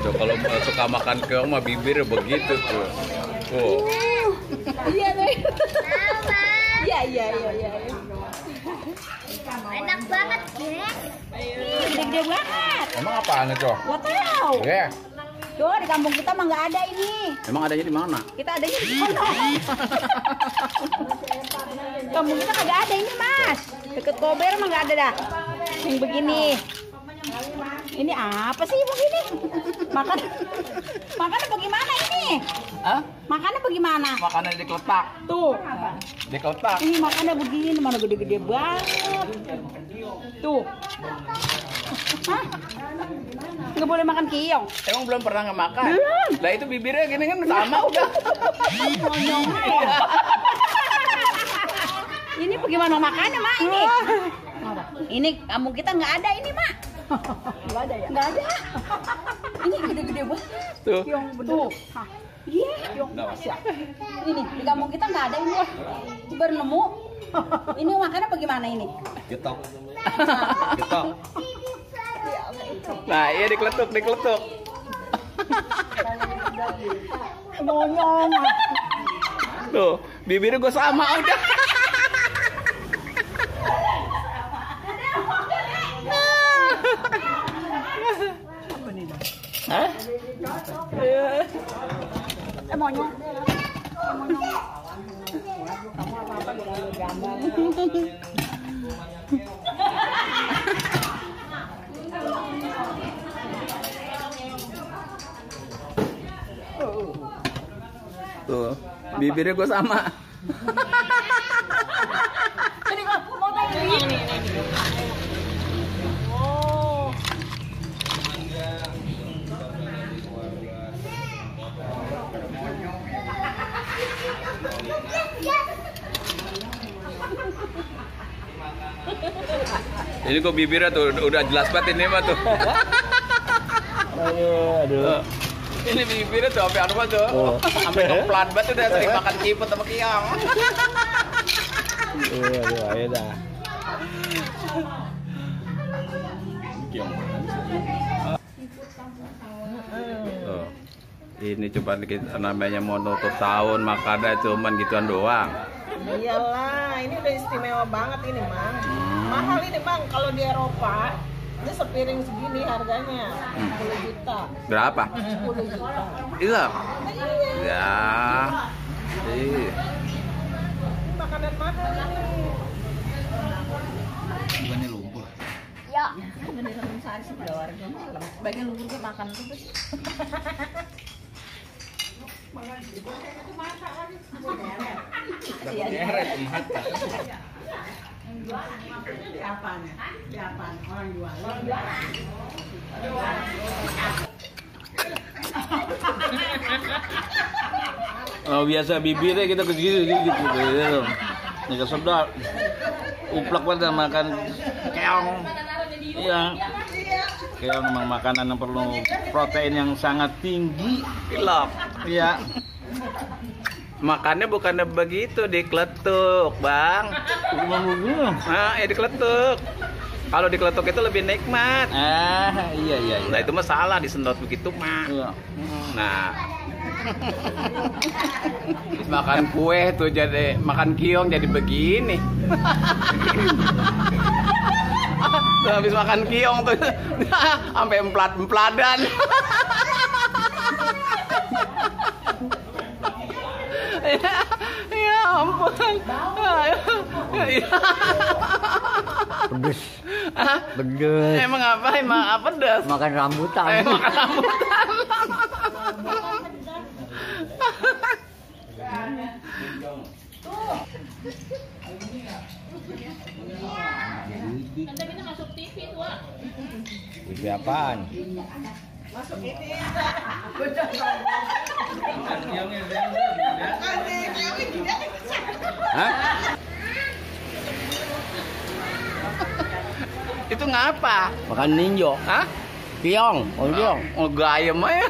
Tuh, kalau suka makan keong mah bibir begitu tuh. Oh. Iya tuh. Iya. Enak banget, guys. Gede-gede banget. Emang apaan itu? Gak tahu. Ya. Tuh di kampung kita mah nggak ada ini. Emang adanya di mana? Kita adanya di sana. Kampung kita kagak ada ini, Mas. Deket Kober mah nggak ada dah. Yang begini. Ini apa sih begini? Makannya bagaimana ini? Hah? Makannya bagaimana? Makanan dikeletak. Tuh. Dikeletak. Ini makannya begini, mana gede-gede banget. Tuh. Hah? Nggak boleh makan keong. Emang belum pernah ngemakan? Belum. Lah itu bibirnya gini kan sama udah. Monyong ya. Ini bagaimana makannya, Mak? Ini kampung kita nggak ada ini, Mak. Nggak ada ya? Nggak ada. Ini gede-gede banget. Tuh. Keong bener. Iya. Keong. Ini di kampung kita nggak ada ini. Baru nemu. Ini makannya bagaimana ini? Getok. Getok. Nah, iya dikeletuk. Monyong. Tuh, bibirnya gue sama udah. Hah? Monyong. Kamu apa-apa dengan gambar. Tuh, bibirnya gue sama. Ini kok mau tanya ini. Oh. Ini kok bibirnya tuh udah jelas banget ini mah tuh. Aduh. Ini bibirnya tuh sampai anu tuh. Oh. Sampai kemplan banget udah sering makan ciput sama keong. Aduh, ayo dah. Tuh. Ini coba kita namanya mau nutup tahun makannya cuman gituan doang. Iyalah, ini udah istimewa banget ini, Mang. Mahal ini, Bang. Kalau di Eropa, ini sepiring segini harganya 10 juta. Berapa? 10 juta. Iya. Iya. Ya. Ini makanan mahal ini. Bukannya lumpur. Ya. Beneran sehari sebelah warga malam. Bagian lumpur gue makan terus. Dapat nyeret mata. Orang jual. Oh, biasa bibirnya kita ke gitu. Ini kesedap. Uplak banget makan keong. Iya. Keong memang makanan yang perlu protein yang sangat tinggi. Pilok. Iya. Makannya bukannya begitu, dikeletuk, Bang. Nah, ya dikeletuk. Kalau dikeletuk itu lebih nikmat. Iya. Nah, itu mah salah disedot begitu, mah. Iya. Nah. Habis makan kue tuh jadi makan kiong jadi begini. Habis makan kiong tuh sampai emplat-empladan. Ya ampun. Pedes. Hah? Pedes. Emang apa? Emang apa pedes? Makan rambutan. Makan rambutan. TV apaan? Hah? Itu ngapa? Makan ninjo. Hah? Piong. Oh, piong. Oh, gayem aja.